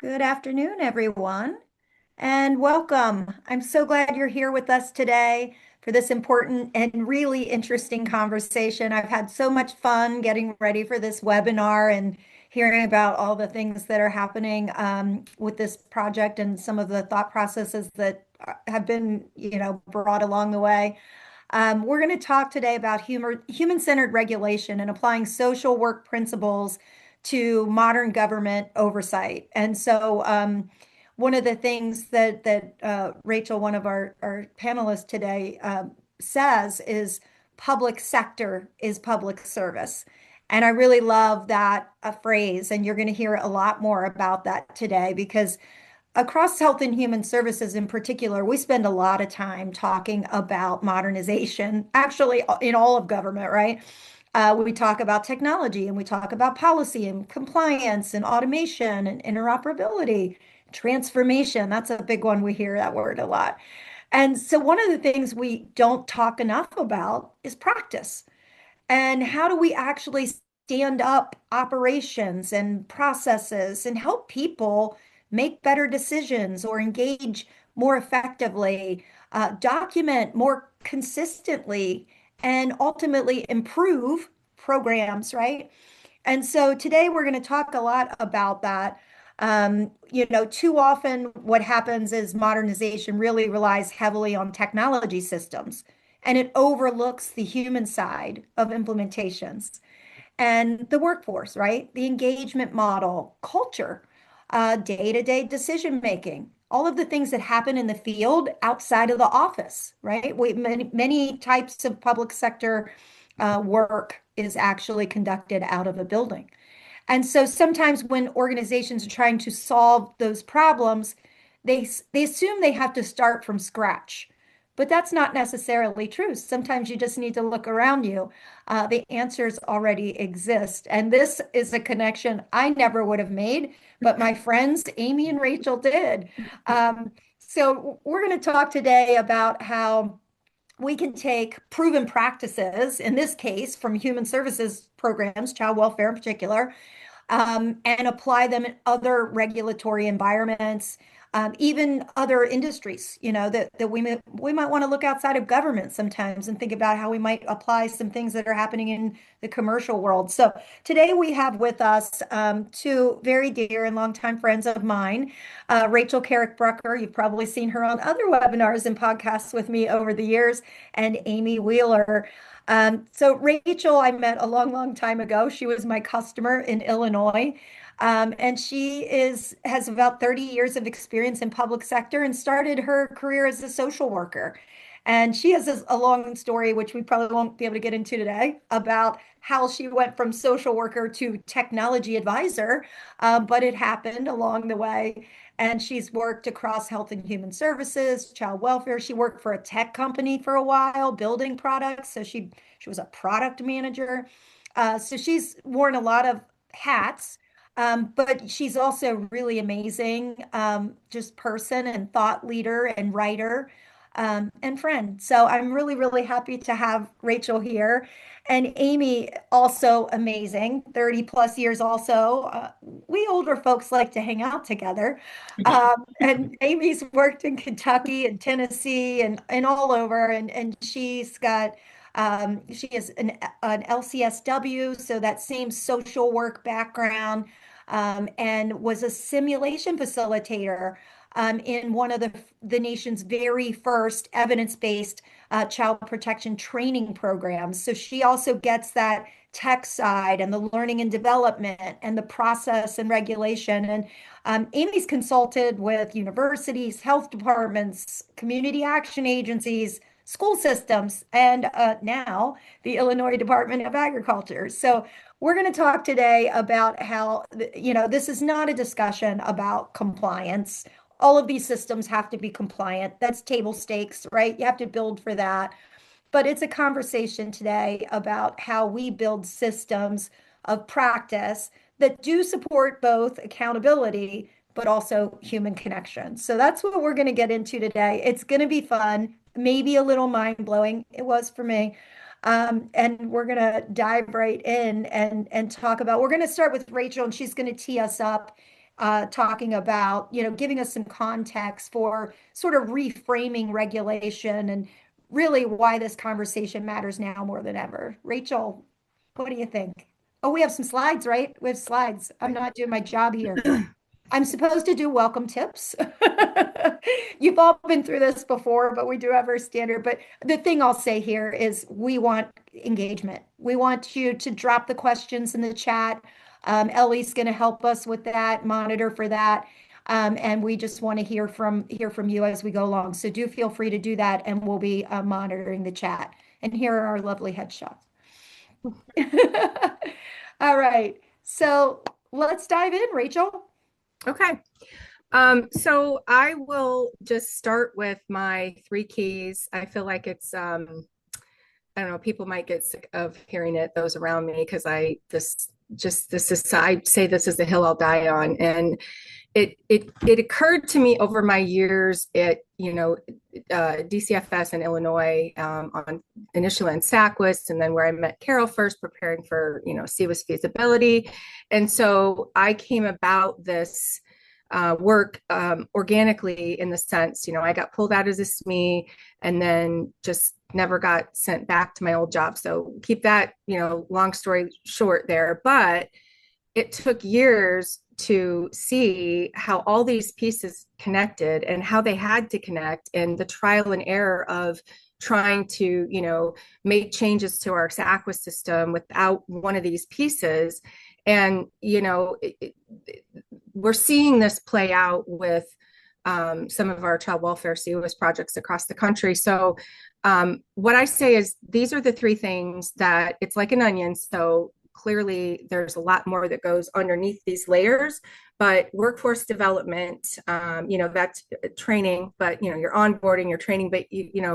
Good afternoon, everyone, and welcome. I'm so glad you're here with us today for this important and really interesting conversation. I've had so much fun getting ready for this webinar and hearing about all the things that are happening with this project and some of the thought processes that have been, brought along the way. We're going to talk today about human-centered regulation and applying social work principles to modern government oversight. And so, one of the things that Rachel, one of our panelists today, says is public sector is public service. And I really love that phrase, and you're going to hear a lot more about that today because across health and human services in particular, we spend a lot of time talking about modernization, actually in all of government, right? We talk about technology and we talk about policy and compliance and automation and interoperability, transformation. That's a big one. We hear that word a lot. And so one of the things we don't talk enough about is practice. And how do we actually stand up operations and processes and help people make better decisions or engage more effectively, document more consistently, and ultimately improve programs, right? And so today we're going to talk a lot about that. Too often what happens is modernization really relies heavily on technology systems and it overlooks the human side of implementations and the workforce, right? The engagement model, culture, day-to-day decision making, all of the things that happen in the field outside of the office, right? Many types of public sector work is actually conducted out of a building. And so sometimes when organizations are trying to solve those problems, they assume they have to start from scratch. But that's not necessarily true. Sometimes you just need to look around you. The answers already exist. And this is a connection I never would have made, but my friends, Amy and Rachel, did. So we're going to talk today about how we can take proven practices, in this case, from human services programs, child welfare in particular, and apply them in other regulatory environments, even other industries, that we might want to look outside of government sometimes and think about how we might apply some things that are happening in the commercial world. So today we have with us two very dear and longtime friends of mine, Rachel Carrick Brucker. You've probably seen her on other webinars and podcasts with me over the years, and Amy Wheeler. So Rachel, I met a long, long time ago. She was my customer in Illinois. And has about 30 years of experience in public sector and started her career as a social worker. And she has a long story, which we probably won't be able to get into today, about how she went from social worker to technology advisor, but it happened along the way. And she's worked across health and human services, child welfare. She worked for a tech company for a while, building products. So she was a product manager. So she's worn a lot of hats, but she's also really amazing, just person and thought leader and writer, and friend. So I'm really, really happy to have Rachel here. And Amy, also amazing, 30 plus years also. We older folks like to hang out together. And Amy's worked in Kentucky and Tennessee and all over, and she is an LCSW, so that same social work background, and was a simulation facilitator in one of the nation's very first evidence-based child protection training programs. So she also gets that tech side and the learning and development and the process and regulation. And Amy's consulted with universities, health departments, community action agencies, school systems, and now the Illinois Department of Agriculture. So we're going to talk today about how, this is not a discussion about compliance. All of these systems have to be compliant. That's table stakes, right? You have to build for that. But it's a conversation today about how we build systems of practice that do support both accountability, but also human connection. So that's what we're going to get into today. It's going to be fun, maybe a little mind-blowing. It was for me. And we're going to dive right in and talk about, we're going to start with Rachel, and she's going to tee us up talking about, giving us some context for sort of reframing regulation and really why this conversation matters now more than ever. Rachel, what do you think? Oh, we have some slides, right? We have slides. I'm not doing my job here. I'm supposed to do welcome tips. You've all been through this before, but we do have our standard. But the thing I'll say here is we want engagement. We want you to drop the questions in the chat. Ellie's going to help us with that, monitor for that. And we just want to hear from you as we go along. So do feel free to do that, and we'll be monitoring the chat. And here are our lovely headshots. All right. So let's dive in, Rachel. Okay. So I will just start with my three keys. I feel like it's I don't know, people might get sick of hearing it, those around me, because I say this is the hill I'll die on. And it occurred to me over my years at DCFS in Illinois, on initially in SACWIS, and then where I met Carol first, preparing for CWIS feasibility. And so I came about this work organically, in the sense, I got pulled out as a SME and then just never got sent back to my old job. So keep that, long story short there. But it took years to see how all these pieces connected and how they had to connect, and the trial and error of trying to, make changes to our SACWIS system without one of these pieces. And, we're seeing this play out with some of our child welfare COS projects across the country. So what I say is these are the three things that it's like an onion. So clearly there's a lot more that goes underneath these layers, but workforce development, that's training, but, your onboarding, your training, but,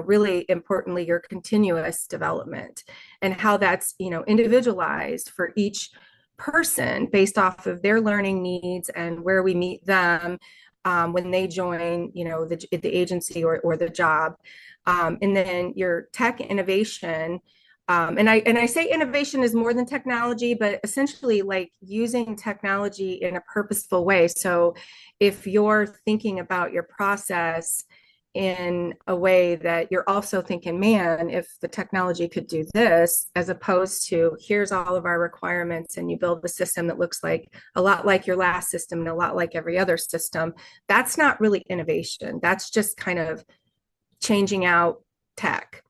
really importantly, your continuous development, and how that's, individualized for each person based off of their learning needs and where we meet them when they join, the agency or the job. And then your tech innovation. And I say innovation is more than technology, but essentially like using technology in a purposeful way. So if you're thinking about your process in a way that you're also thinking, man, if the technology could do this, as opposed to here's all of our requirements, and you build a system that looks like a lot like your last system and a lot like every other system, that's not really innovation. That's just kind of changing out tech.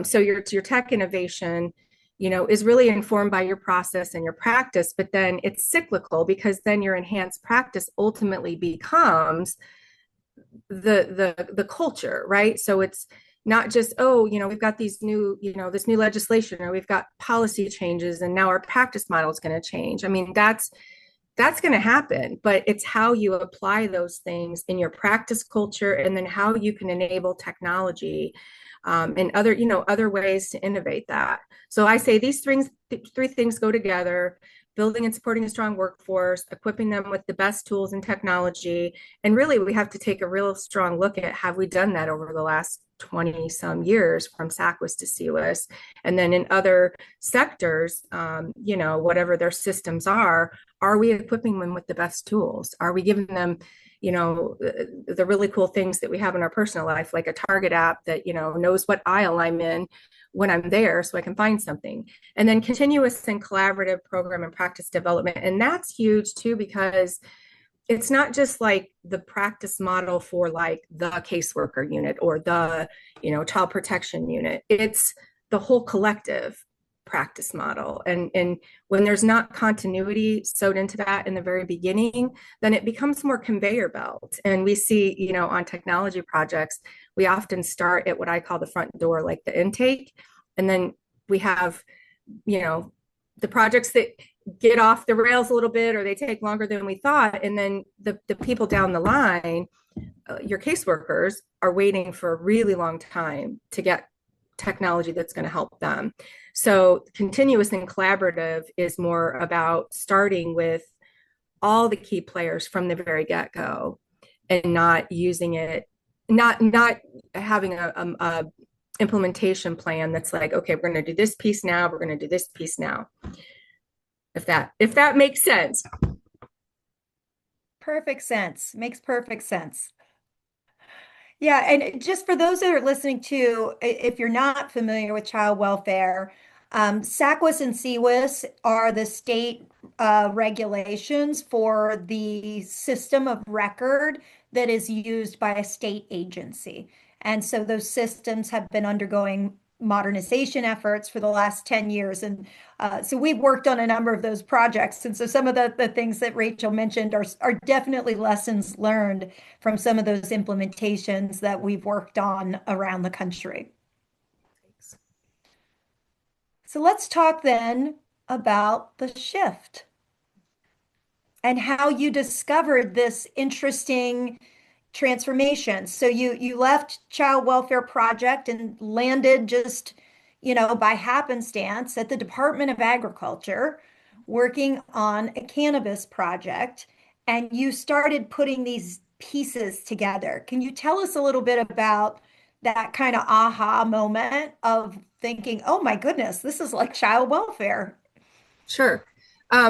So your tech innovation, is really informed by your process and your practice, but then it's cyclical, because then your enhanced practice ultimately becomes the culture, right? So it's not just, we've got these new, this new legislation, or we've got policy changes, and now our practice model is going to change. I mean, that's going to happen, but it's how you apply those things in your practice culture, and then how you can enable technology and other ways to innovate that. So I say these three things go together: building and supporting a strong workforce, equipping them with the best tools and technology. And really, we have to take a real strong look at, have we done that over the last 20 some years from SACWIS to CWIS? And then in other sectors, whatever their systems are we equipping them with the best tools? Are we giving them, the really cool things that we have in our personal life, like a Target app that, knows what aisle I'm in when I'm there so I can find something? And then continuous and collaborative program and practice development. And that's huge too, because it's not just like the practice model for like the caseworker unit or the, child protection unit. It's the whole collective practice model. And when there's not continuity sewed into that in the very beginning, then it becomes more conveyor belt. And we see, on technology projects, we often start at what I call the front door, like the intake. And then we have, the projects that get off the rails a little bit, or they take longer than we thought. And then the people down the line, your caseworkers, are waiting for a really long time to get technology that's going to help them. So continuous and collaborative is more about starting with all the key players from the very get-go, and not using it, not having a implementation plan that's like, okay, we're going to do this piece now, we're going to do this piece now. If that makes sense. perfect sense. Makes perfect sense. Yeah, and just for those that are listening to, if you're not familiar with child welfare, SACWIS and CWIS are the state regulations for the system of record that is used by a state agency. And so those systems have been undergoing modernization efforts for the last 10 years. And so we've worked on a number of those projects. And so some of the things that Rachel mentioned are definitely lessons learned from some of those implementations that we've worked on around the country. So let's talk then about the shift and how you discovered this interesting transformation. So you left Child Welfare Project and landed just, by happenstance at the Department of Agriculture working on a cannabis project, and you started putting these pieces together. Can you tell us a little bit about that kind of aha moment of thinking, oh my goodness, this is like child welfare? Sure.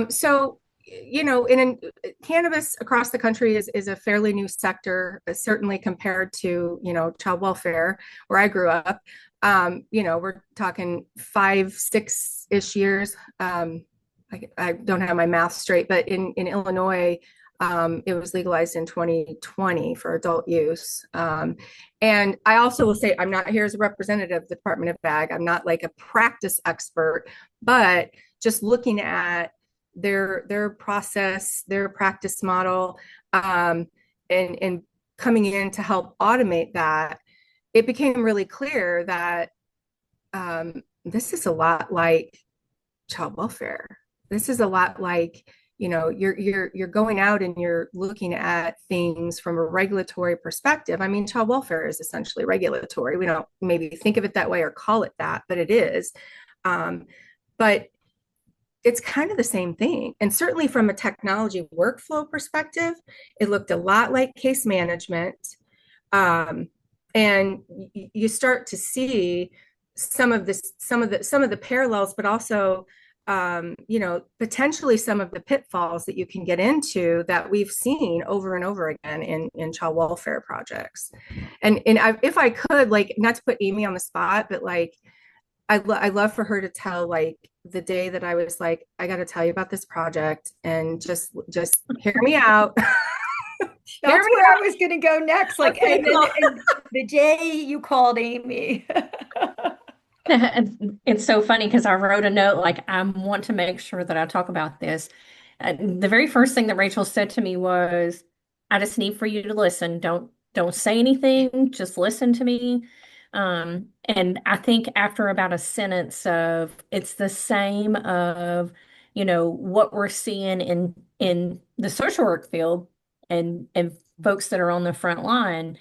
So, cannabis across the country is a fairly new sector, certainly compared to, child welfare where I grew up. We're talking 5, 6-ish years. I don't have my math straight, but in Illinois, it was legalized in 2020 for adult use. And I also will say, I'm not here as a representative of the Department of Ag. I'm not like a practice expert, but just looking at their process, their practice model, and coming in to help automate that, it became really clear that this is a lot like child welfare. This is a lot like, you're going out and you're looking at things from a regulatory perspective. I mean, child welfare is essentially regulatory. We don't maybe think of it that way or call it that, but it is. But it's kind of the same thing. And certainly from a technology workflow perspective, it looked a lot like case management. And you start to see some of the parallels, but also potentially some of the pitfalls that you can get into that we've seen over and over again in child welfare projects. And if I could, like, not to put Amy on the spot, but like, I love for her to tell like the day that I was like, I got to tell you about this project and just hear me out. Hear That's me where I out. was going to go next. Like, Okay, cool. and the day you called Amy. It's so funny because I wrote a note like I want to make sure that I talk about this. The very first thing that Rachel said to me was, "I just need for you to listen. Don't say anything. Just listen to me." And I think after about a sentence of it's the same of what we're seeing in the social work field and folks that are on the front line.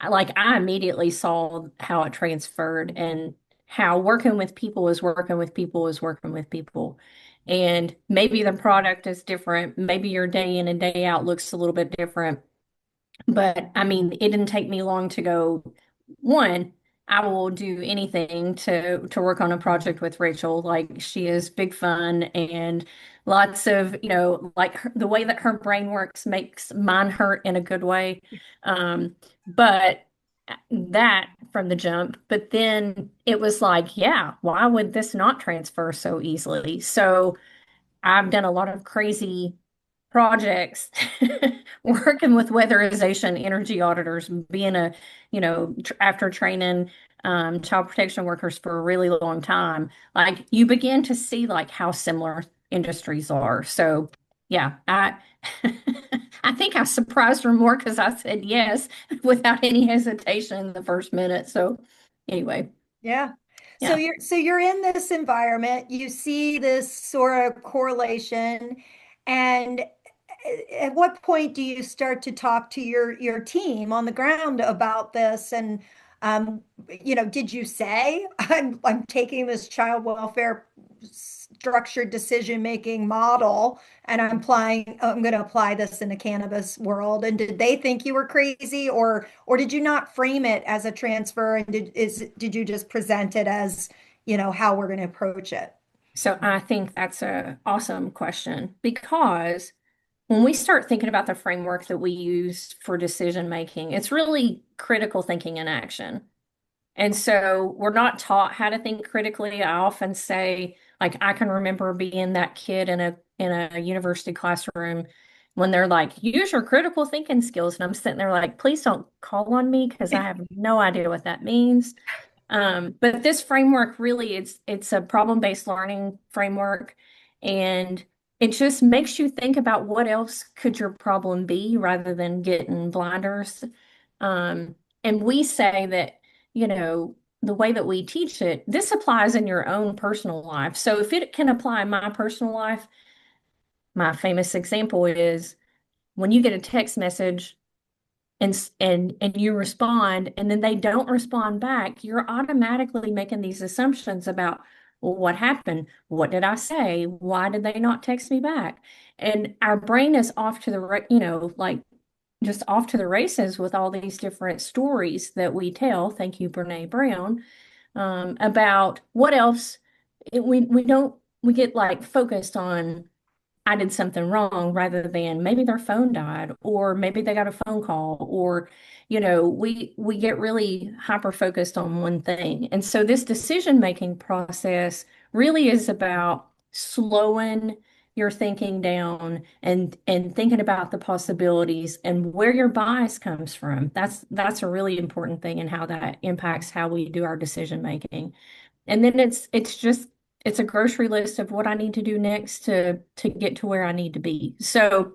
I immediately saw how it transferred and how working with people is working with people is working with people. And maybe the product is different. Maybe your day in and day out looks a little bit different. But I mean, it didn't take me long to go, one, I will do anything to work on a project with Rachel. Like she is big fun and lots of, like the way that her brain works makes mine hurt in a good way. But that from the jump, but then it was like, yeah, why would this not transfer so easily? So I've done a lot of crazy projects working with weatherization energy auditors, being after training child protection workers for a really long time, like you begin to see like how similar industries are. So yeah, I I think I surprised her more because I said yes without any hesitation the first minute. So anyway, Yeah. So yeah. you're in this environment, you see this sort of correlation, and at what point do you start to talk to your team on the ground about this? And did you say I'm taking this child welfare structured decision making model and I'm going to apply this in the cannabis world? And did they think you were crazy, or did you not frame it as a transfer, and did you just present it as, how we're going to approach it? So I think that's a awesome question because when we start thinking about the framework that we use for decision making, it's really critical thinking in action. And so we're not taught how to think critically. I often say, like, I can remember being that kid in a university classroom when they're like, use your critical thinking skills. And I'm sitting there like, please don't call on me because I have no idea what that means. But this framework really it's a problem-based learning framework, and it just makes you think about what else could your problem be rather than getting blinders. And we say that, you know, the way that we teach it, this applies in your own personal life. So if it can apply in my personal life, my famous example is when you get a text message and you respond and then they don't respond back, you're automatically making these assumptions about, well, what happened? What did I say? Why did they not text me back? And our brain is off to like just off to the races with all these different stories that we tell. Thank you, Brene Brown, about what else we don't we get like focused on I did something wrong rather than maybe their phone died or maybe they got a phone call or we get really hyper focused on one thing. And so this decision making process really is about slowing your thinking down and thinking about the possibilities and where your bias comes from. That's a really important thing and how that impacts how we do our decision making. And then it's a grocery list of what I need to do next to get to where I need to be. So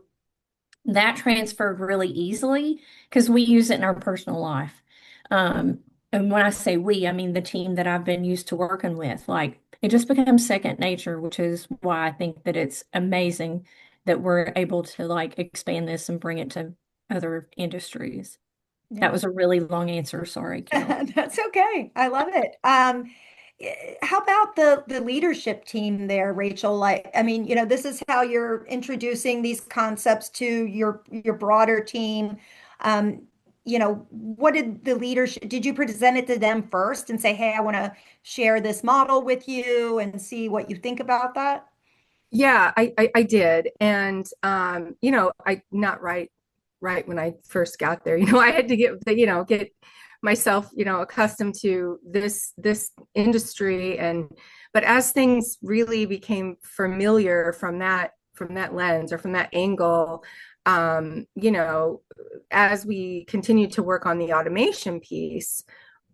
that transferred really easily because we use it in our personal life. And when I say we, I mean the team that I've been used to working with. Like it just becomes second nature, which is why I think that it's amazing that we're able to like expand this and bring it to other industries. That Yeah. was a really long answer. Sorry, Kim. That's okay. I love it. How about the leadership team there, Rachel? Like, I mean, this is how you're introducing these concepts to your broader team. What did the leadership, did you present it to them first and say, hey, I want to share this model with you and see what you think about that? Yeah, I did. And I not right when I first got there. I had to get myself, accustomed to this industry. And but as things really became familiar from that lens or from that angle, as we continued to work on the automation piece,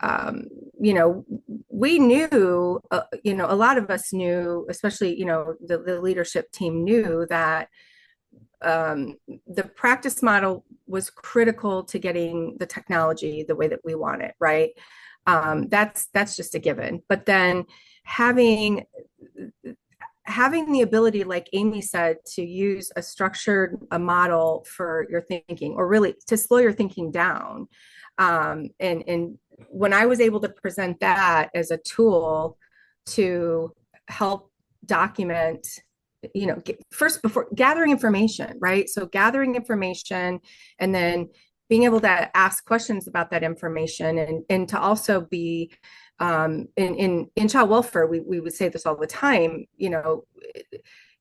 um, you know, we knew, a lot of us knew, especially, the leadership team knew that the practice model was critical to getting the technology the way that we want it, right? That's just a given. But then having having the ability, like Amy said, to use a model for your thinking, or really to slow your thinking down. And when I was able to present that as a tool to help document, first before gathering information, right? So gathering information and then being able to ask questions about that information, and to also be in child welfare, we would say this all the time,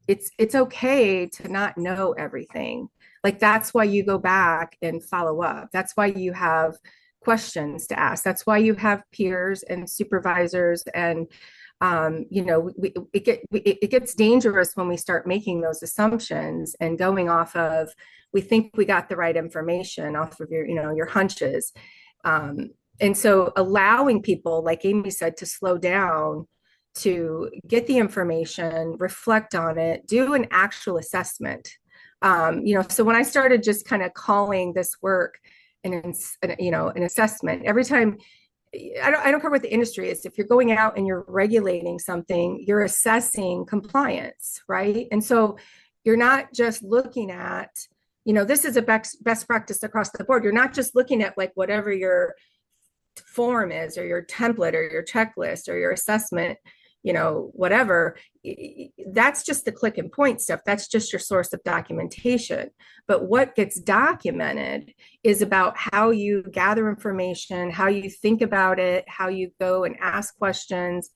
it's okay to not know everything. Like that's why you go back and follow up. That's why you have questions to ask. That's why you have peers and supervisors. And it gets dangerous when we start making those assumptions and going off of, we think we got the right information off of your hunches. And so allowing people, like Amy said, to slow down, to get the information, reflect on it, do an actual assessment. So when I started just kind of calling this work an assessment, every time, I don't care what the industry is. If you're going out and you're regulating something, you're assessing compliance, right? And so you're not just looking at, this is a best practice across the board. You're not just looking at like whatever your form is or your template or your checklist or your assessment, whatever. That's just the click and point stuff. That's just your source of documentation. But what gets documented is about how you gather information, how you think about it, how you go and ask questions.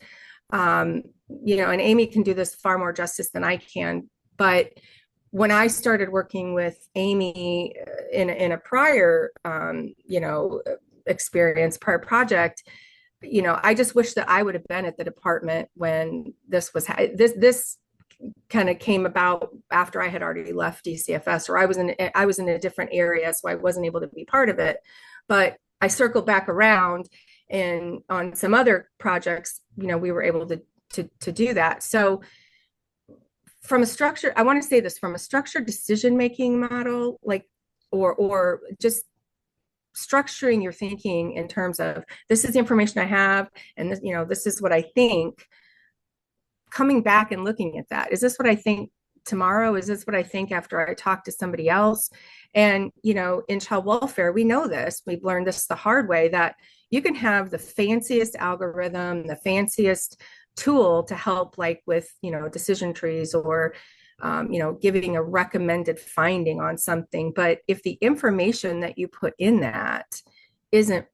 And Amy can do this far more justice than I can. But when I started working with Amy in a prior, experience, prior project, I just wish that I would have been at the department when this kind of came about after I had already left DCFS, or I was in a different area, so I wasn't able to be part of it. But I circled back around, and on some other projects, we were able to do that. So from a structure, I want to say this, from a structured decision making model, like or just structuring your thinking in terms of, this is the information I have, and this is what I think. Coming back and looking at that, is this what I think tomorrow? Is this what I think after I talk to somebody else? And in child welfare, we know this, we've learned this the hard way, that you can have the fanciest algorithm, the fanciest tool to help, like with decision trees, or giving a recommended finding on something, but if the information that you put in that isn't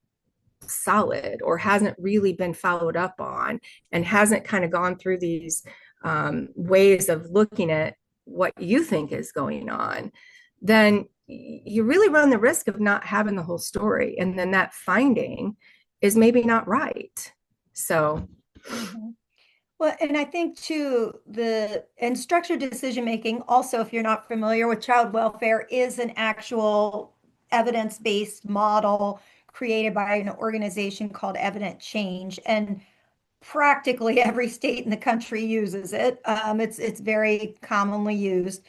solid, or hasn't really been followed up on, and hasn't kind of gone through these ways of looking at what you think is going on, then you really run the risk of not having the whole story, and then that finding is maybe not right. So Well, and I think too, and structured decision making also, if you're not familiar with child welfare, is an actual evidence-based model created by an organization called Evident Change. And practically every state in the country uses it. It's very commonly used.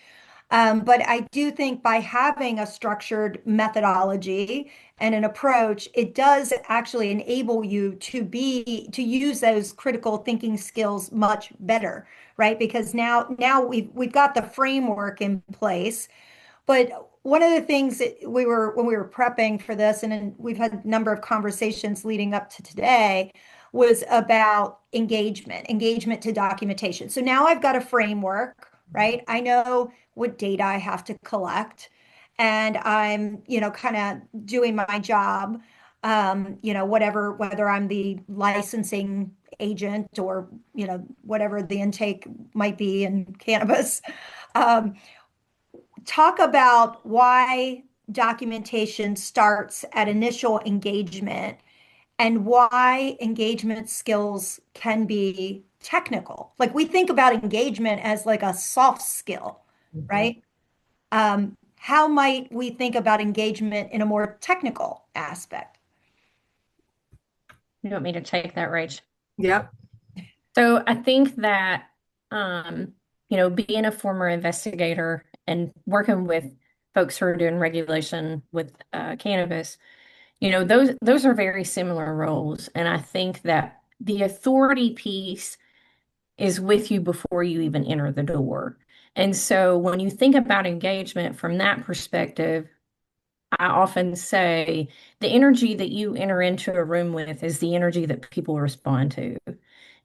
But I do think by having a structured methodology and an approach, it does actually enable you to use those critical thinking skills much better, right? Because now we've got the framework in place. But one of the things that when we were prepping for this, and then we've had a number of conversations leading up to today, was about engagement to documentation. So now I've got a framework, right? I know what data I have to collect, and I'm, kind of doing my job, whether I'm the licensing agent or, whatever the intake might be in cannabis. Um, Talk about why documentation starts at initial engagement and why engagement skills can be technical. Like we think about engagement as like a soft skill, mhm. right? How might we think about engagement in a more technical aspect? You want me to take that, Rach? Yep. So I think that, um, being a former investigator and working with folks who are doing regulation with cannabis, those are very similar roles. And I think that the authority piece is with you before you even enter the door. And so when you think about engagement from that perspective, I often say the energy that you enter into a room with is the energy that people respond to.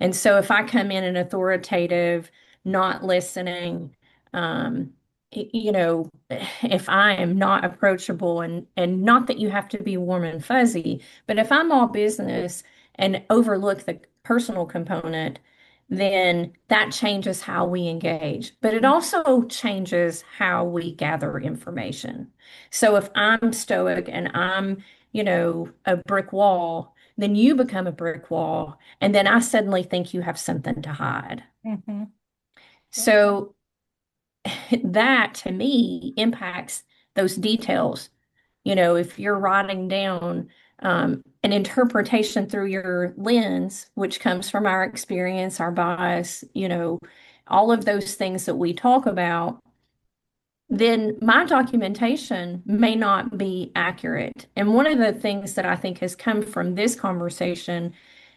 And so if I come in an authoritative, not listening, um, if I am not approachable, and not that you have to be warm and fuzzy, but if I'm all business and overlook the personal component, then that changes how we engage. But it also changes how we gather information. So if I'm stoic and I'm, a brick wall, then you become a brick wall. And then I suddenly think you have something to hide. Mhm. So that to me impacts those details. If you're writing down an interpretation through your lens, which comes from our experience, our bias, all of those things that we talk about, then my documentation may not be accurate. And one of the things that I think has come from this conversation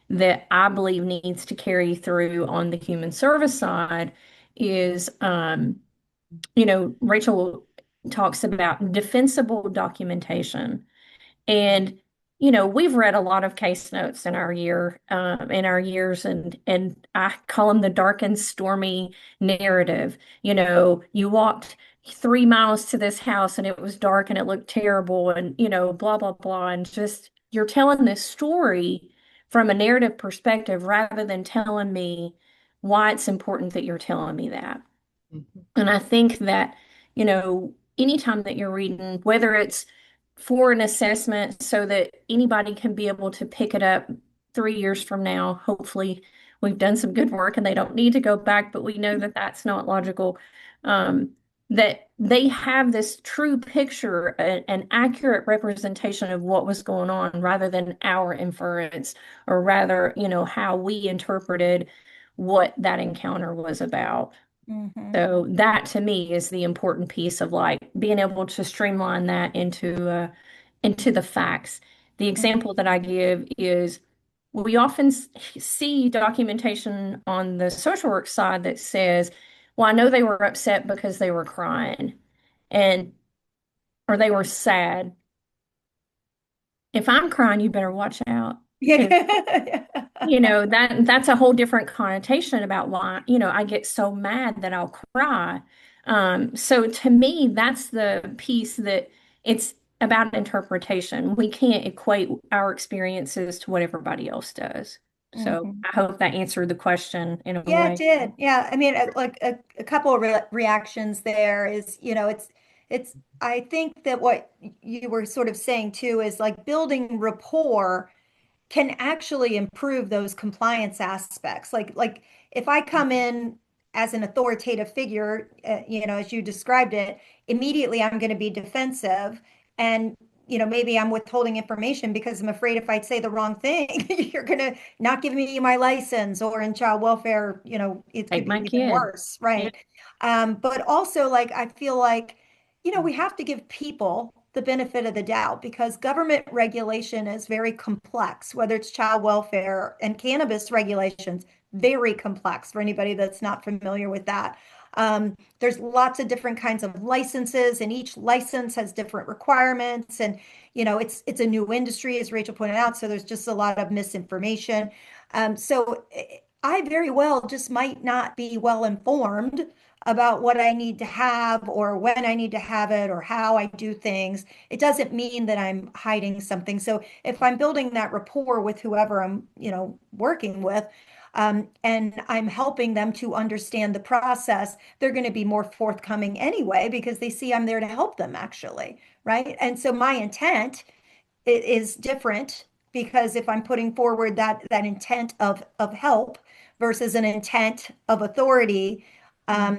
that I believe needs to carry through on the human service side is, Rachel talks about defensible documentation. And, we've read a lot of case notes in our years, and I call them the dark and stormy narrative. You walked 3 miles to this house and it was dark and it looked terrible, and, blah, blah, blah. And just, you're telling this story from a narrative perspective rather than telling me why it's important that you're telling me that. Mhm. And I think that, anytime that you're reading, whether it's for an assessment so that anybody can be able to pick it up 3 years from now, hopefully we've done some good work and they don't need to go back, but we know that that's not logical. Um, that they have this true picture, an accurate representation of what was going on rather than our inference, or rather, how we interpreted what that encounter was about. Hmm. So that to me is the important piece of like being able to streamline that into the facts. The example that I give is we often see documentation on the social work side that says, well, I know they were upset because they were crying and or they were sad. If I'm crying, you better watch out. Yeah. That's a whole different connotation about why, I get so mad that I'll cry. So to me, that's the piece that it's about interpretation. We can't equate our experiences to what everybody else does. So Hmm. I hope that answered the question in a Yeah, it way. did. Yeah, I mean, like a couple of reactions there is, I think that what you were sort of saying too is like building rapport can actually improve those compliance aspects. Like if I come in as an authoritative figure, as you described it, immediately I'm going to be defensive, and maybe I'm withholding information because I'm afraid if I say the wrong thing, you're going to not give me my license, or in child welfare, it could Take be my even kid. worse, Yeah. right? But also, like, I feel like we have to give people the benefit of the doubt because government regulation is very complex, whether it's child welfare and cannabis regulations, very complex for anybody that's not familiar with that. There's lots of different kinds of licenses, and each license has different requirements. And it's a new industry, as Rachel pointed out, so there's just a lot of misinformation. So I very well just might not be well informed about what I need to have or when I need to have it or how I do things. It doesn't mean that I'm hiding something. So if I'm building that rapport with whoever I'm, working with, and I'm helping them to understand the process, they're going to be more forthcoming anyway because they see I'm there to help them actually, right? And so my intent is different because if I'm putting forward that intent of help versus an intent of authority,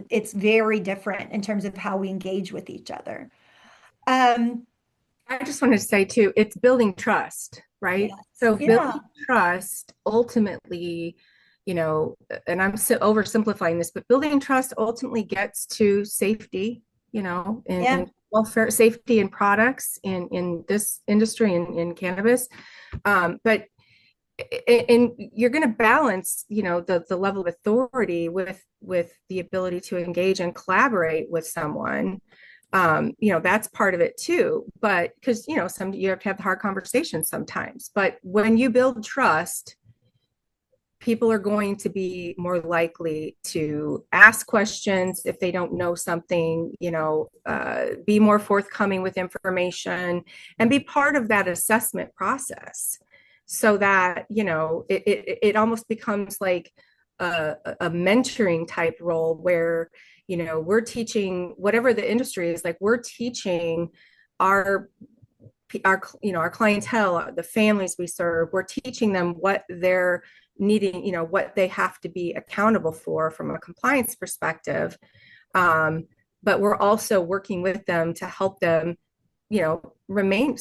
it's very different in terms of how we engage with each other. Um, I just wanted to say too, it's building trust, right? yes, So yeah, building trust ultimately, you know, and I'm so oversimplifying this, but building trust ultimately gets to safety, yeah, in welfare, safety and products in this industry in cannabis. But and you're going to balance, the level of authority with the ability to engage and collaborate with someone. That's part of it too. But because some you have to have the hard conversations sometimes. But when you build trust, people are going to be more likely to ask questions if they don't know something, be more forthcoming with information and be part of that assessment process so that, it almost becomes like a mentoring type role where, we're teaching whatever the industry is like, we're teaching our our clientele, the families we serve, we're teaching them what they're needing, what they have to be accountable for from a compliance perspective. Um, but we're also working with them to help them, remain,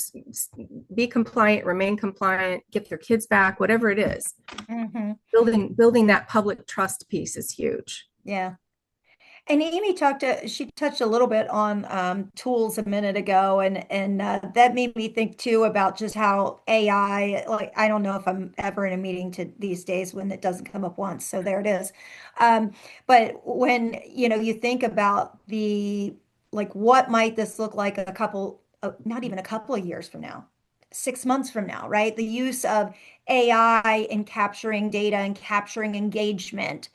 be compliant, remain compliant, get their kids back, whatever it is. hmm, Building that public trust piece is huge. yeah. And Amy she touched a little bit on tools a minute ago, and that made me think too about just how AI, like, I don't know if I'm ever in a meeting to these days when it doesn't come up once, so there it is. But when, you think about like, what might this look like not even a couple of years from now, 6 months from now, right? The use of AI in capturing data and capturing engagement.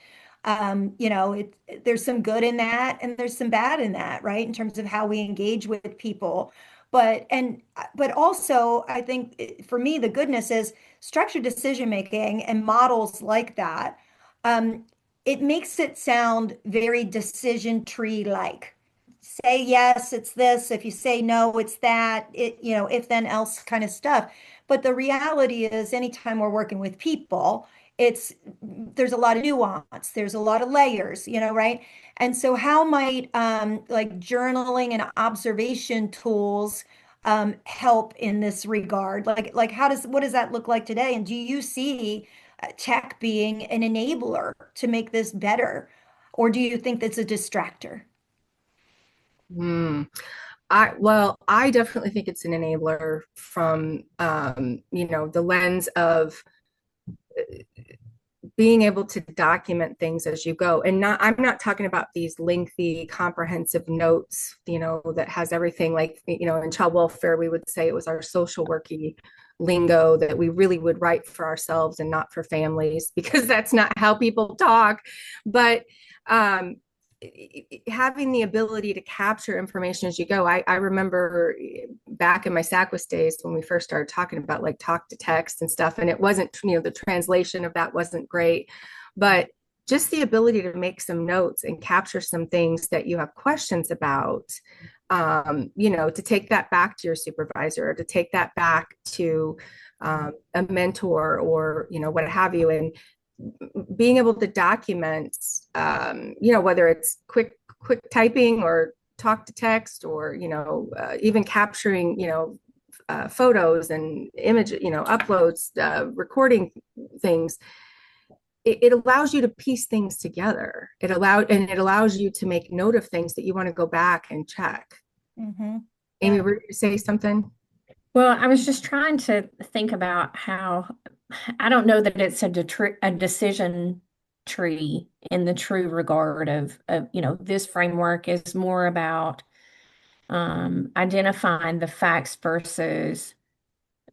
There's some good in that and there's some bad in that, right? In terms of how we engage with people. But also, I think for me, the goodness is structured decision making and models like that. Um, it makes it sound very decision tree like. say yes, it's this. If you say no, it's that. If then else kind of stuff. But the reality is, anytime we're working with people, it's there's a lot of nuance, there's a lot of layers, right? And so, how might like journaling and observation tools help in this regard? Like what does that look like today? And do you see tech being an enabler to make this better, or do you think that's a distractor? Hmm. I definitely think it's an enabler from, the lens of being able to document things as you go. And I'm not talking about these lengthy, comprehensive notes, that has everything like, in child welfare, we would say it was our social worky lingo that we really would write for ourselves and not for families, because that's not how people talk. But um, having the ability to capture information as you go. I remember back in my SACWIS days when we first started talking about like talk to text and stuff, and it wasn't, the translation of that wasn't great, but just the ability to make some notes and capture some things that you have questions about, to take that back to your supervisor, or to take that back to a mentor, or, what have you. And being able to document, whether it's quick typing or talk to text, or, even capturing, photos and image, uploads, recording things, it allows you to piece things together. It allows you to make note of things that you want to go back and check. Mm-hmm. Amy, Yeah. were you say something? Well, I was just trying to think about how I don't know that it's a decision tree in the true regard of this framework is more about identifying the facts versus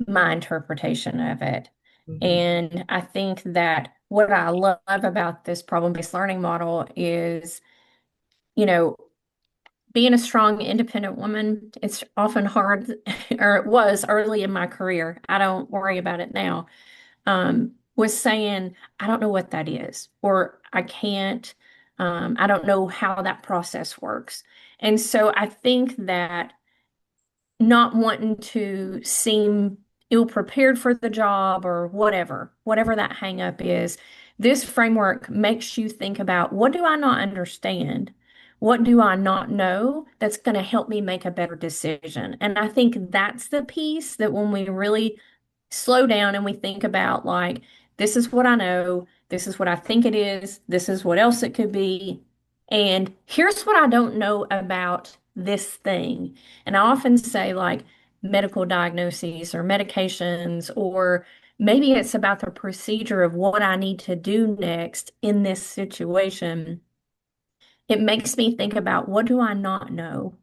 my interpretation of it. Mm-hmm. And I think that what I love about this problem-based learning model is, you know, being a strong, independent woman, it's often hard, or it was early in my career. I don't worry about it now. Was saying, I don't know what that is, or I can't, I don't know how that process works. And so I think that not wanting to seem ill prepared for the job or whatever that hang up is, this framework makes you think about, what do I not understand? What do I not know that's going to help me make a better decision? And I think that's the piece that when we really slow down and we think about, like, this is what I know, this is what I think it is, this is what else it could be, and here's what I don't know about this thing. And I often say, like, medical diagnoses or medications, or maybe it's about the procedure of what I need to do next in this situation. It makes me think about, what do I not know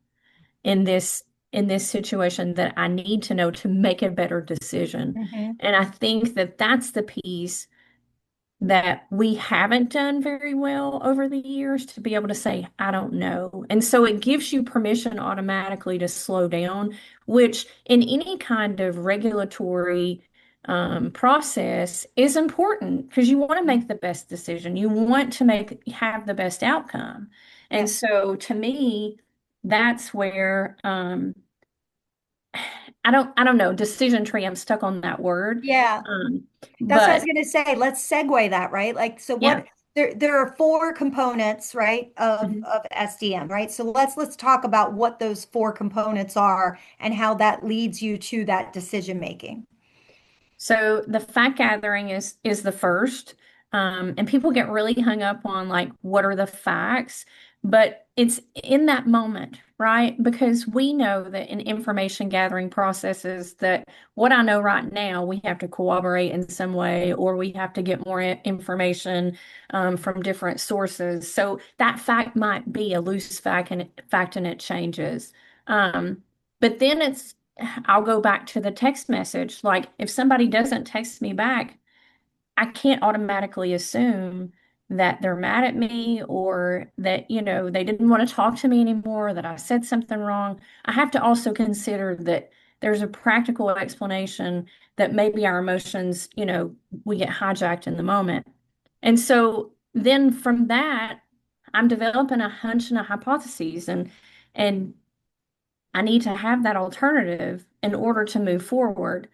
in this situation that I need to know to make a better decision. Mm-hmm. And I think that that's the piece that we haven't done very well over the years, to be able to say, I don't know. And so it gives you permission automatically to slow down, which in any kind of regulatory process is important, because you want to make the best decision. You want to have the best outcome. And Yeah. so to me, that's where I don't know, decision tree, I'm stuck on that word. Yeah. Um, That's what I was but going to say. Let's segue that, right? Like, so yeah. what there are four components, right, of Mhm. of SDM, right? So let's talk about what those four components are and how that leads you to that decision making. So the fact gathering is the first. And people get really hung up on, like, what are the facts? But it's in that moment, right? Because we know that in information gathering processes, that what I know right now, we have to corroborate in some way, or we have to get more information from different sources. So that fact might be a loose fact and it changes. Um, but then I'll go back to the text message. Like, if somebody doesn't text me back, I can't automatically assume that they're mad at me, or that, they didn't want to talk to me anymore, that I said something wrong. I have to also consider that there's a practical explanation that maybe our emotions, we get hijacked in the moment. And so then from that, I'm developing a hunch and a hypothesis. And And I need to have that alternative in order to move forward.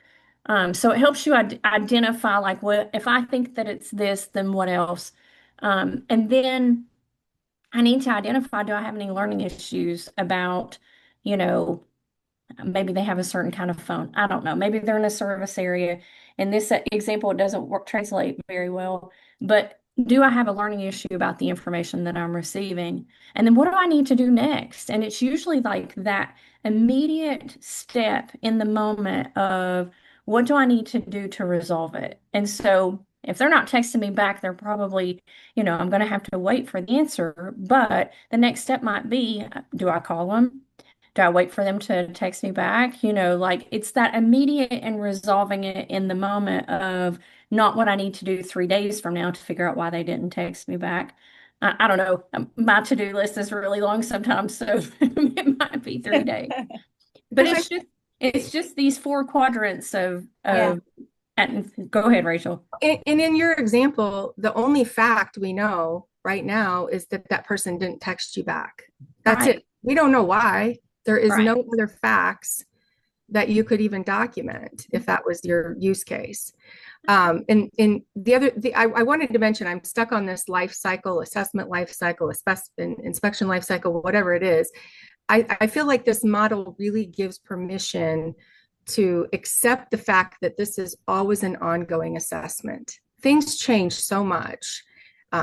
So it helps you identify, like, what if I think that it's this, then what else? And then I need to identify, do I have any learning issues about, you know, maybe they have a certain kind of phone. I don't know. Maybe they're in a service area. In this example, it doesn't work, translate very well. But do I have a learning issue about the information that I'm receiving? And then what do I need to do next? And it's usually like that immediate step in the moment of what do I need to do to resolve it? And so if they're not texting me back, they're probably, I'm going to have to wait for the answer. But the next step might be, do I call them? Do I wait for them to text me back? Like it's that immediate and resolving it in the moment of not what I need to do 3 days from now to figure out why they didn't text me back. I don't know. My to-do list is really long sometimes, so it might be 3 days. But Because it's just these four quadrants of Yeah. and go ahead, Rachel. and in your example, the only fact we know right now is that that person didn't text you back. That's Right, it. We don't know why. There is right. no other facts that you could even document if that was your use case. And I wanted to mention, I'm stuck on this life cycle, assessment life cycle, inspection life cycle, whatever it is. I feel like this model really gives permission to accept the fact that this is always an ongoing assessment. Things change so much.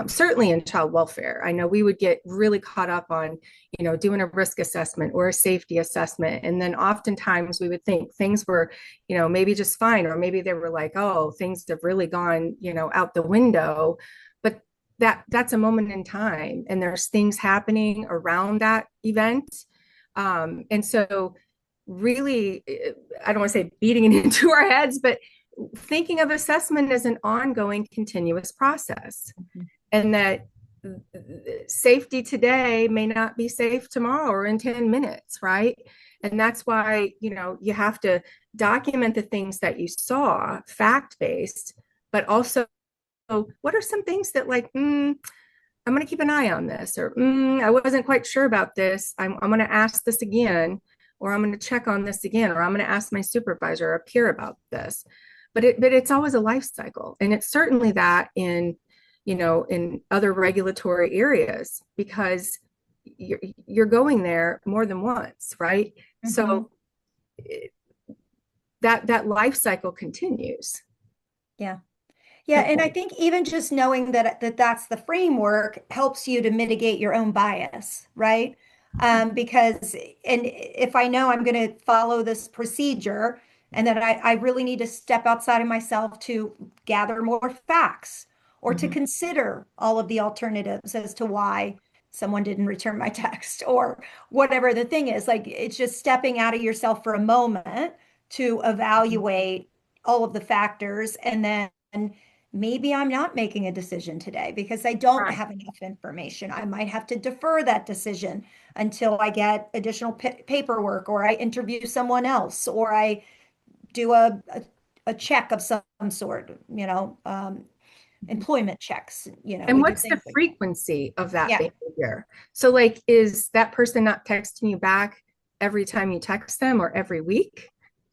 Certainly in child welfare, I know we would get really caught up on, doing a risk assessment or a safety assessment. And then oftentimes we would think things were, maybe just fine, or maybe they were like, oh, things have really gone, out the window. But that's a moment in time, and there's things happening around that event. And so really, I don't want to say beating it into our heads, but thinking of assessment as an ongoing continuous process, and that safety today may not be safe tomorrow or in 10 minutes, right? And that's why, you have to document the things that you saw, fact-based, but also what are some things that like, I'm going to keep an eye on this, or I wasn't quite sure about this. I'm going to ask this again, or I'm going to check on this again, or I'm going to ask my supervisor or peer about this. But it's always a life cycle, and it's certainly that in other regulatory areas, because you're going there more than once, right? Mm-hmm. So that life cycle continues. Yeah. Yeah, and I think even just knowing that that's the framework helps you to mitigate your own bias, right? Because and if I know I'm going to follow this procedure and that I really need to step outside of myself to gather more facts or to Mhm. consider all of the alternatives as to why someone didn't return my text or whatever the thing is, like it's just stepping out of yourself for a moment to evaluate all of the factors, and then maybe I'm not making a decision today because I don't Right. have enough information. I might have to defer that decision until I get additional paperwork, or I interview someone else, or I do a check of some sort, employment checks. And We do what's the things like that. frequency of that Yeah. behavior? So, like, is that person not texting you back every time you text them, or every week?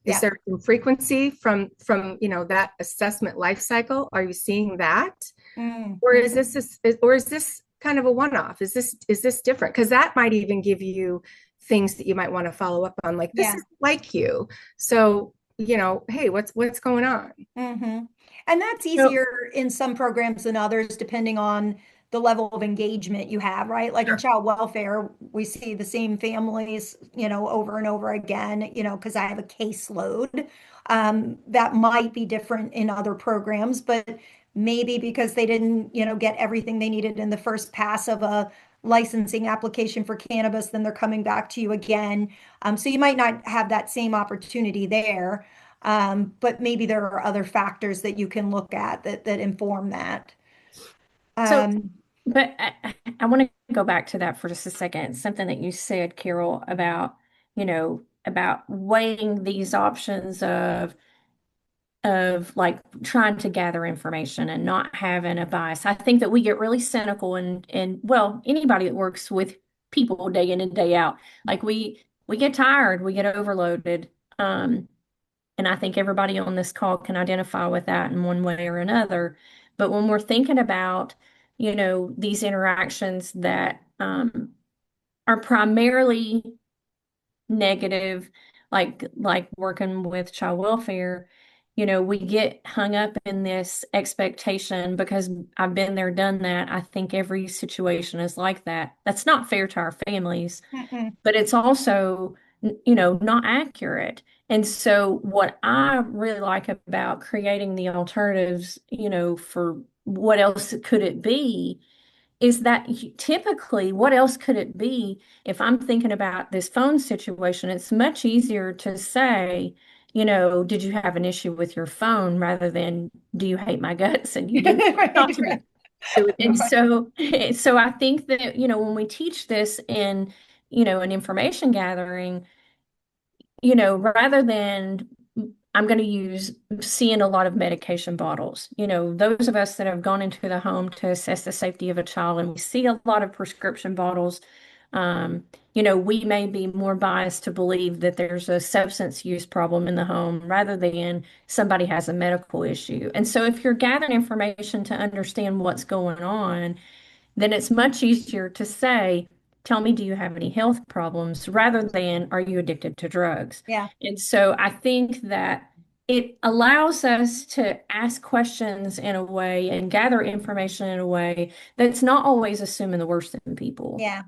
Is Yeah. there some frequency from that assessment life cycle? Are you seeing that, or Mm-hmm. is this kind of a one-off? Is this different? Because that might even give you things that you might want to follow up on, like this Yeah. is like you. So, hey, what's going on? Mm-hmm. And that's So, easier in some programs than others, depending on the level of engagement you have, right? Like in sure. child welfare, we see the same families, over and over again, because I have a caseload. That might be different in other programs, but maybe because they didn't, get everything they needed in the first pass of a licensing application for cannabis, then they're coming back to you again. So you might not have that same opportunity there. But maybe there are other factors that you can look at that inform that. So, Um, But I want to go back to that for just a second. Something that you said, Carol, about weighing these options of like trying to gather information and not having a bias. I think that we get really cynical, and well, anybody that works with people day in and day out. Like we get tired, we get overloaded. Um, and I think everybody on this call can identify with that in one way or another. But when we're thinking about, these interactions that are primarily negative, like working with child welfare, we get hung up in this expectation because I've been there, done that. I think every situation is like that. That's not fair to our families, Mm-mm. but it's also, not accurate. And so what I really like about creating the alternatives, for what else could it be, is that typically what else could it be? If I'm thinking about this phone situation, it's much easier to say, did you have an issue with your phone rather than do you hate my guts and you didn't talk Right, to right. me. And so I think that, when we teach this in, an information gathering, rather than I'm going to use seeing a lot of medication bottles. Those of us that have gone into the home to assess the safety of a child and we see a lot of prescription bottles, we may be more biased to believe that there's a substance use problem in the home rather than somebody has a medical issue. And so if you're gathering information to understand what's going on, then it's much easier to say, tell me, do you have any health problems rather than are you addicted to drugs? Yeah, And so I think that it allows us to ask questions in a way and gather information in a way that's not always assuming the worst in people. yeah.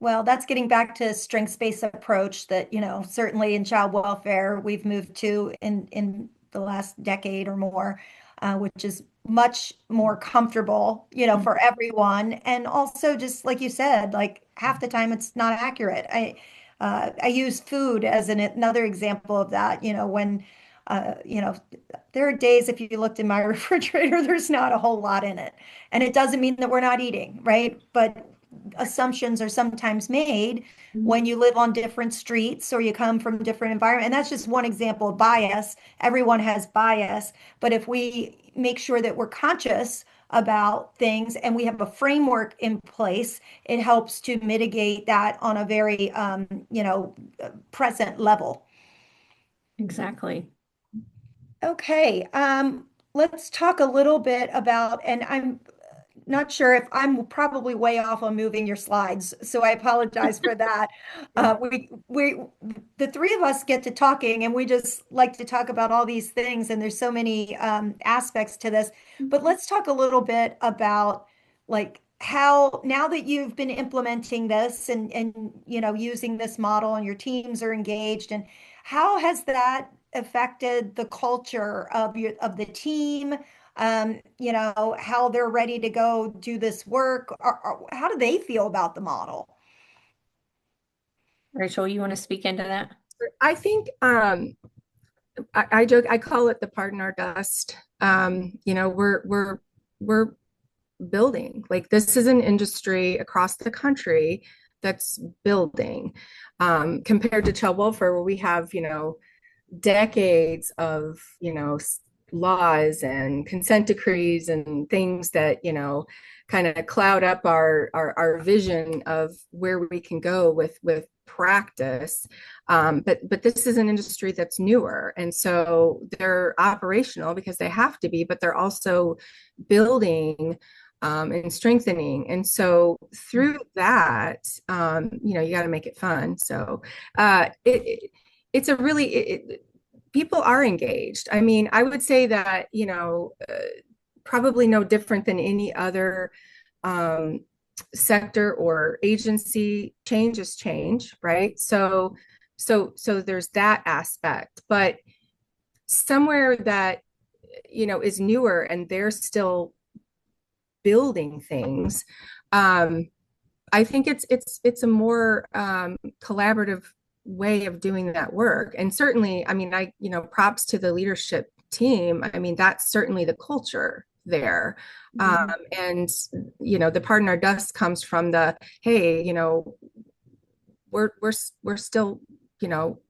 Well, that's getting back to strengths-based approach that, certainly in child welfare we've moved to in the last decade or more, which is much more comfortable, for everyone. And also, just like you said, like half the time it's not accurate. I use food as another example of that, when uh, you know, there are days if you looked in my refrigerator, there's not a whole lot in it. And it doesn't mean that we're not eating, right? But assumptions are sometimes made when you live on different streets or you come from different environment. And that's just one example of bias. Everyone has bias. But if we make sure that we're conscious about things and we have a framework in place, it helps to mitigate that on a very, present level. Exactly. Okay, let's talk a little bit about, and I'm not sure if I'm probably way off on moving your slides, so I apologize for that. The three of us get to talking, and we just like to talk about all these things, and there's so many aspects to this. But let's talk a little bit about like how now that you've been implementing this and using this model, and your teams are engaged, and how has that affected the culture of the team? How they're ready to go do this work, or how do they feel about the model? Rachel, you want to speak into that? I think I joke, I call it the pardon our dust. We're building. Like this is an industry across the country that's building, compared to child welfare, where we have, decades of, laws and consent decrees and things that, kind of cloud up our vision of where we can go with practice. But this is an industry that's newer. And so they're operational because they have to be, but they're also building and strengthening. And so through that, you got to make it fun. So it's a really, people are engaged. I mean, I would say that, probably no different than any other um, sector or agency. Change is change, right? So there's that aspect, but somewhere that, is newer and they're still building things. I think it's a more collaborative way of doing that work. And certainly, I mean, props to the leadership team. I mean, that's certainly the culture there. Mhm. And the pardon our dust comes from the, hey, we're still, you know,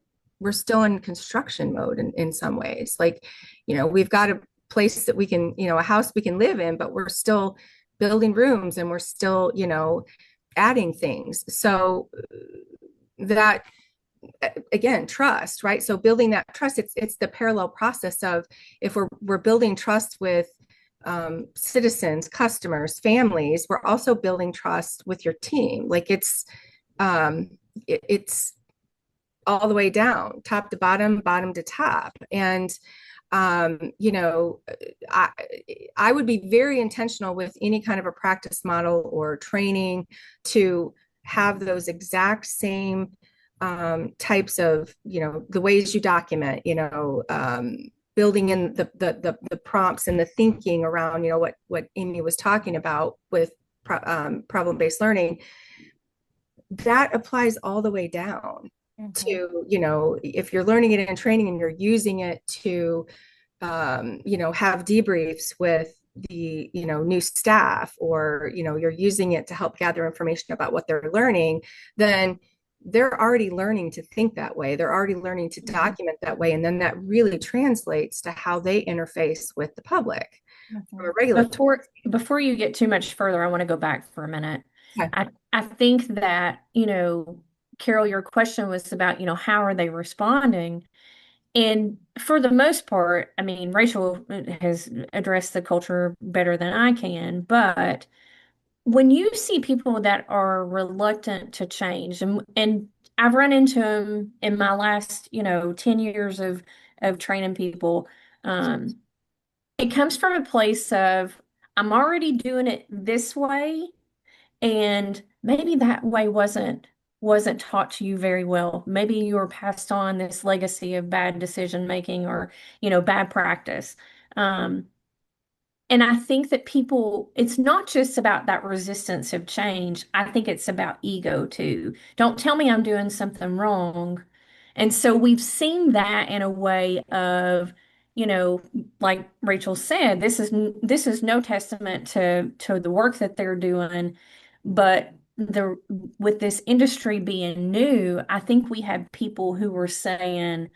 we're still in construction mode in some ways. Like, we've got a place that we can, a house we can live in, but we're still building rooms and we're still, adding things. So that, again, trust, right? So building that trust, it's the parallel process of, if we're building trust with citizens, customers, families, we're also building trust with your team. Like it's all the way down, top to bottom, bottom to top. And you know, I would be very intentional with any kind of a practice model or training to have those exact same types of, you know, the ways you document, you know, building in the prompts and the thinking around, you know, what Amy was talking about with problem-based learning. That applies all the way down to, you know, if you're learning it in training and you're using it to you know, have debriefs with the, you know, new staff, or, you know, you're using it to help gather information about what they're learning, then they're already learning to think that way. They're already learning to document that way. And then that really translates to how they interface with the public from a regulatory. Before you get too much further, I want to go back for a minute. Okay. I think that, you know, Carol, your question was about, you know, how are they responding? And for the most part, I mean, Rachel has addressed the culture better than I can, but when you see people that are reluctant to change, and I've run into them in my last, you know, 10 years of training people, it comes from a place of, I'm already doing it this way, and maybe that way wasn't taught to you very well. Maybe you were passed on this legacy of bad decision making, or, you know, bad practice. Um, and I think that people, it's not just about that resistance of change. I think it's about ego too. Don't tell me I'm doing something wrong. And so we've seen that in a way of, you know, like Rachel said, this is no testament to the work that they're doing, but the with this industry being new, I think we had people who were saying,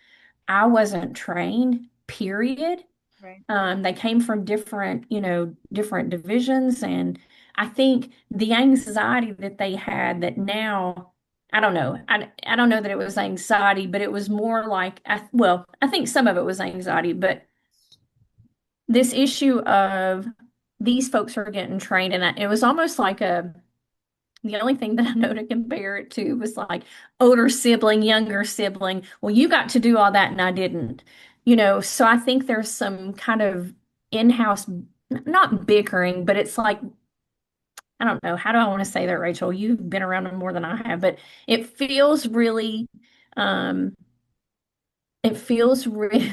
I wasn't trained, period. Right. They came from different, you know, different divisions. And I think the anxiety that they had, that now, I don't know. I don't know that it was anxiety, but it was more like, well, I think some of it was anxiety, but this issue of these folks are getting trained. And it was almost like the only thing that I know to compare it to was like older sibling, younger sibling. Well, you got to do all that and I didn't. You know, so I think there's some kind of in-house, not bickering, but it's like, I don't know, how do I want to say that, Rachel? You've been around them more than I have, but it feels really, um, it feels really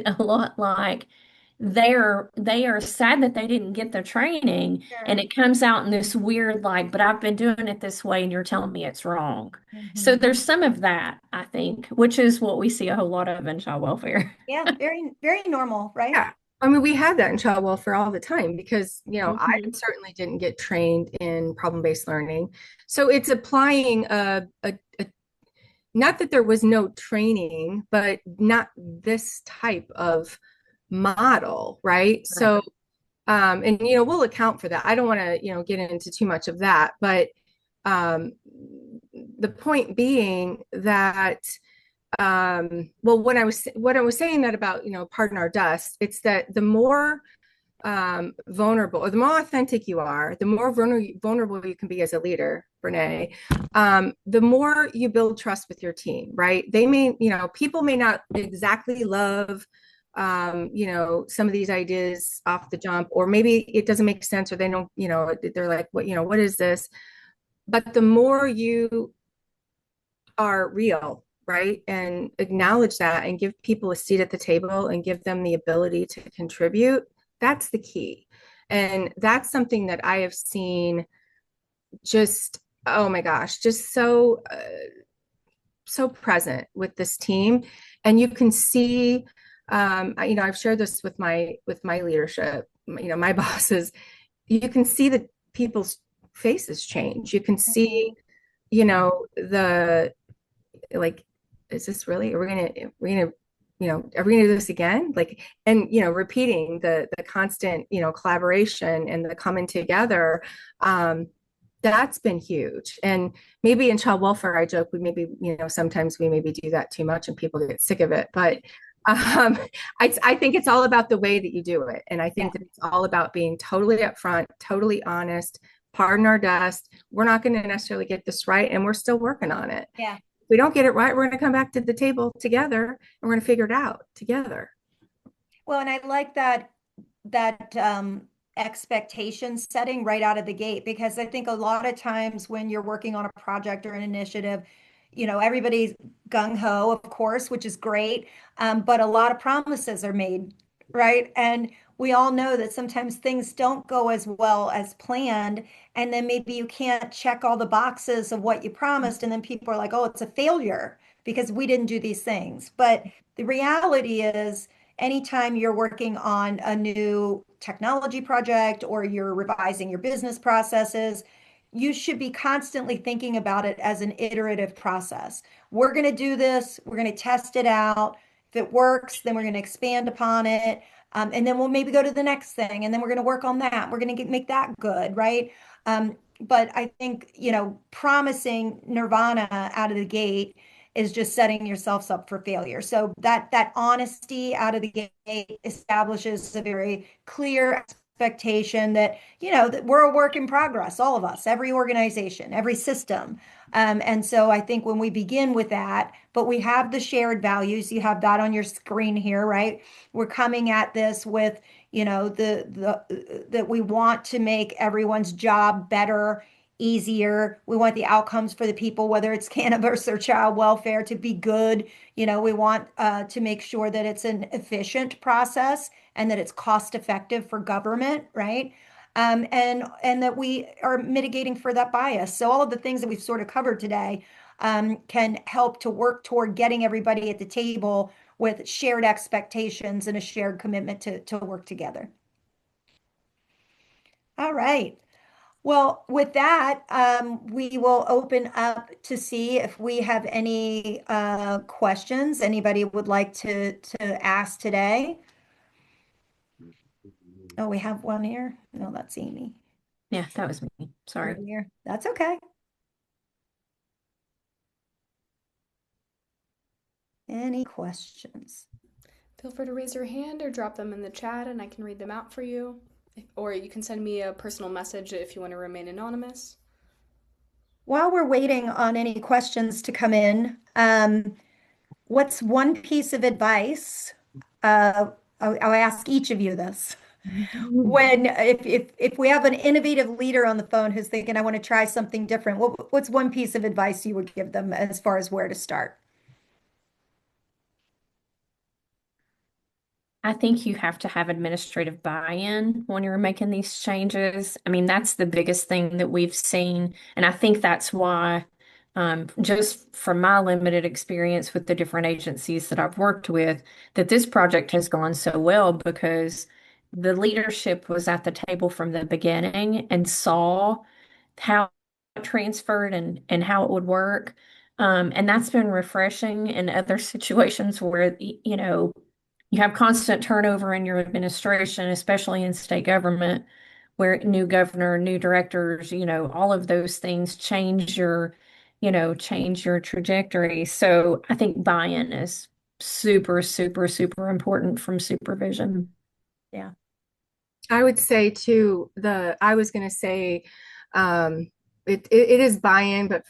a lot like they are sad that they didn't get the training, and Sure. it comes out in this weird, like, but I've been doing it this way and you're telling me it's wrong. So Mhm. there's some of that, I think, which is what we see a whole lot of in child welfare. Yeah, very, very normal, right? Yeah. I mean, we have that in child welfare all the time because, you know, I Mhm. certainly didn't get trained in problem-based learning. So it's applying a not that there was no training, but not this type of model, right? Right. So, and you know, we'll account for that. I don't want to, you know, get into too much of that, but um, the point being that, well, when I was saying that about, you know, pardon our dust, it's that the more vulnerable, or the more authentic you are, the more vulnerable you can be as a leader, Renee, the more you build trust with your team, right? They may, you know, people may not exactly love, you know, some of these ideas off the jump, or maybe it doesn't make sense, or they don't, you know, they're like, what, you know, what is this? But the more you are real, right? And acknowledge that and give people a seat at the table and give them the ability to contribute. That's the key. And that's something that I have seen just, oh my gosh, just so present with this team. And you can see, you know, I've shared this with my leadership, you know, my bosses. You can see that people's faces change. You can see, Mhm. you know, the like, is this really, are we gonna you know, are we gonna do this again, like, and you know, repeating the constant, you know, collaboration and the coming together. that's been huge. And maybe in child welfare, I joke, we maybe, sometimes we maybe do that too much and people get sick of it. But um, I think it's all about the way that you do it. And I think Yeah. that it's all about being totally upfront, totally honest, pardon our dust. We're not going to necessarily get this right, and we're still working on it. Yeah. If we don't get it right, we're going to come back to the table together and we're going to figure it out together. Well, and I like that expectation setting right out of the gate, because I think a lot of times when you're working on a project or an initiative, everybody's gung ho, of course, which is great, but a lot of promises are made, right? And we all know that sometimes things don't go as well as planned, and then maybe you can't check all the boxes of what you promised, and then people are like, "Oh, it's a failure because we didn't do these things." But the reality is, anytime you're working on a new technology project or you're revising your business processes, you should be constantly thinking about it as an iterative process. We're going to do this, we're going to test it out. If it works, then we're going to expand upon it. And then we'll maybe go to the next thing, and then we're going to work on that. We're going to make that good, right? But I think, promising nirvana out of the gate is just setting yourselves up for failure. So that honesty out of the gate establishes a very clear expectation that, that we're a work in progress, all of us, every organization, every system. And so I think when we begin with that, but we have the shared values, you have that on your screen here, right? We're coming at this with, that we want to make everyone's job better, easier. We want the outcomes for the people, whether it's cannabis or child welfare, to be good. We want to make sure that it's an efficient process and that it's cost effective for government, right? And that we are mitigating for that bias. So all of the things that we've sort of covered today can help to work toward getting everybody at the table with shared expectations and a shared commitment to work together. All right. Well, with that, we will open up to see if we have any questions anybody would like to ask today. Oh, we have one here. No, that's Amy. Yeah, that was me. Sorry. Right here. That's okay. Any questions? Feel free to raise your hand or drop them in the chat and I can read them out for you. Or you can send me a personal message if you want to remain anonymous. While we're waiting on any questions to come in, what's one piece of advice? I'll ask each of you this. When if we have an innovative leader on the phone who's thinking, I want to try something different, what's one piece of advice you would give them as far as where to start? I think you have to have administrative buy-in when you're making these changes. I mean, that's the biggest thing that we've seen. And I think that's why, just from my limited experience with the different agencies that I've worked with, that this project has gone so well because the leadership was at the table from the beginning and saw how it transferred and how it would work. And that's been refreshing in other situations where, you have constant turnover in your administration, especially in state government, where new governor, new directors, all of those things change your trajectory. So I think buy-in is super, super, super important from supervision. Yeah. I would say too, I was going to say, it is buy-in, but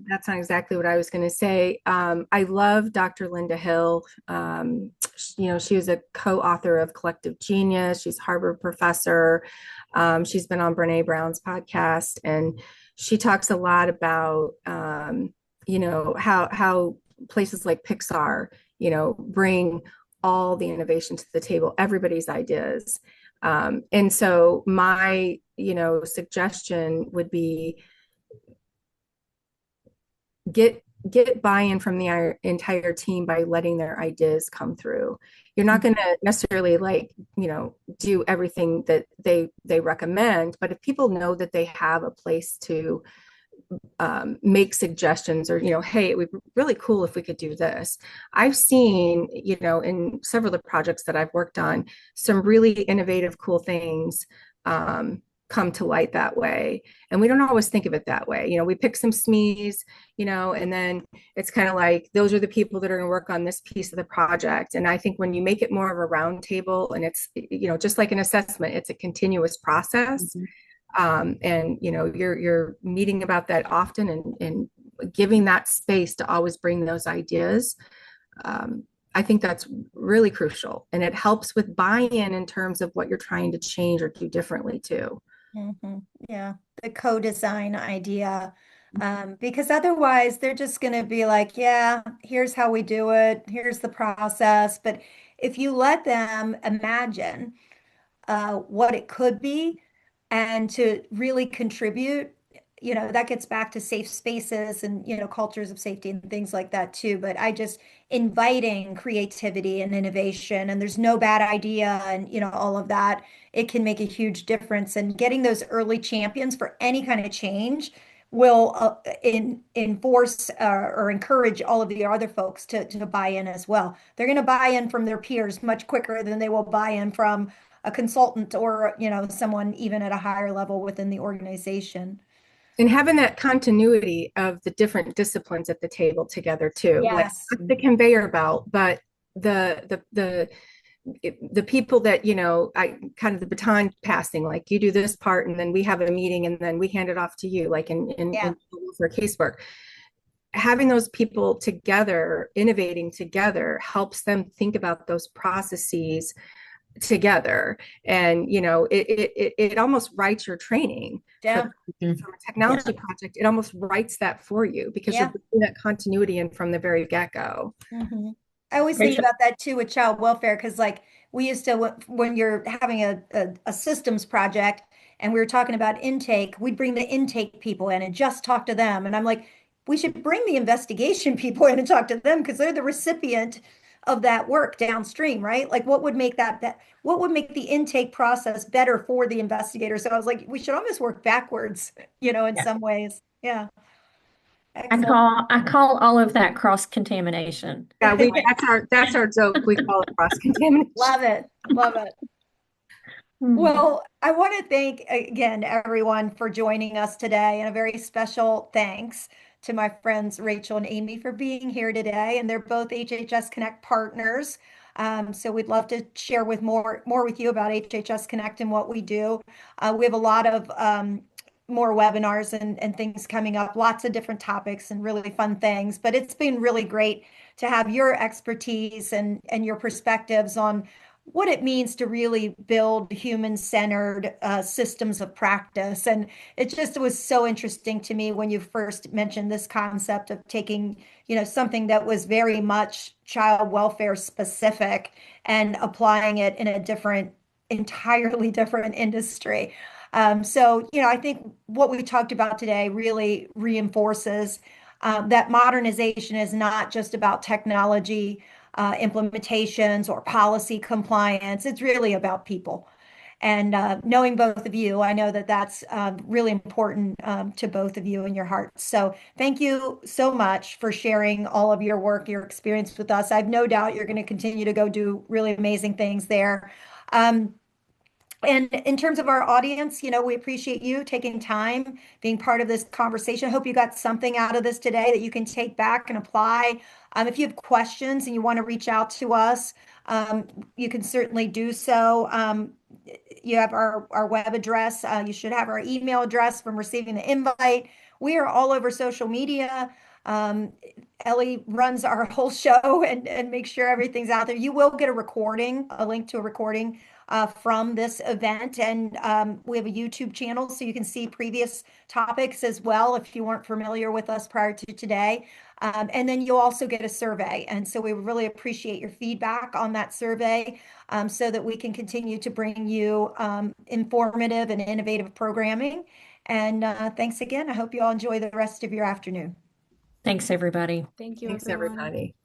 that's not exactly what I was going to say. I love Dr. Linda Hill. She was a co-author of Collective Genius. She's a Harvard professor. She's been on Brene Brown's podcast, and she talks a lot about, how places like Pixar, bring all the innovation to the table, everybody's ideas. And so my, suggestion would be get buy-in from the entire team by letting their ideas come through. You're not going to necessarily do everything that they recommend, but if people know that they have a place to make suggestions, or hey, it would be really cool if we could do this. I've seen, in several of the projects that I've worked on, some really innovative, cool things come to light that way. And we don't always think of it that way. We pick some SMEs, and then it's kind of like, those are the people that are going to work on this piece of the project. And I think when you make it more of a round table, and it's, just like an assessment, it's a continuous process. And you're meeting about that often, and giving that space to always bring those ideas. I think that's really crucial, and it helps with buy-in in terms of what you're trying to change or do differently too. Yeah, the co-design idea. Because otherwise they're just going to be like, yeah, here's how we do it, here's the process. But if you let them imagine what it could be and to really contribute, that gets back to safe spaces and, cultures of safety and things like that too. But I just inviting creativity and innovation, and there's no bad idea, and, all of that, it can make a huge difference. And getting those early champions for any kind of change will enforce or encourage all of the other folks to buy in as well. They're going to buy in from their peers much quicker than they will buy in from a consultant or, someone even at a higher level within the organization. And having that continuity of the different disciplines at the table together too, like Yes. the conveyor belt, but the people that, I kind of the baton passing, like you do this part and then we have a meeting and then we hand it off to you, like in for casework. Having those people together, innovating together, helps them think about those processes together. And it almost writes your training. Yeah. From a technology project, it almost writes that for you, because you're bringing that continuity in from the very get-go. I always think about that too with child welfare, because like we used to, when you're having a systems project and we were talking about intake, we'd bring the intake people in and just talk to them. And I'm like, we should bring the investigation people in and talk to them, because they're the recipient of that work downstream, right? Like what would make what would make the intake process better for the investigator? So I was like, we should almost work backwards, in some ways. Yeah. Excellent. I call all of that cross contamination. Yeah, that's our joke. We call it cross contamination. Love it. Love it. Well, I want to thank again everyone for joining us today, and a very special thanks to my friends Rachel and Amy for being here today. And they're both HHS Connect partners. So we'd love to share more with you about HHS Connect and what we do. We have a lot of more webinars and things coming up, lots of different topics and really fun things. But it's been really great to have your expertise and your perspectives on what it means to really build human-centered systems of practice. And it just was so interesting to me when you first mentioned this concept of taking, something that was very much child welfare specific and applying it in a entirely different industry. So, I think what we talked about today really reinforces that modernization is not just about technology implementations or policy compliance. It's really about people. And knowing both of you, I know that that's really important to both of you in your hearts. So thank you so much for sharing all of your work, your experience with us. I have no doubt you're going to continue to go do really amazing things there. And in terms of our audience, we appreciate you taking time, being part of this conversation. I hope you got something out of this today that you can take back and apply. If you have questions and you want to reach out to us, you can certainly do so. You have our web address. You should have our email address from receiving the invite. We are all over social media. Ellie runs our whole show and makes sure everything's out there. You will get a link to a recording from this event. And we have a YouTube channel so you can see previous topics as well if you weren't familiar with us prior to today. And then you'll also get a survey. And so we really appreciate your feedback on that survey so that we can continue to bring you informative and innovative programming. And thanks again. I hope you all enjoy the rest of your afternoon. Thanks, everybody. Thank you, Thanks, everyone. everybody.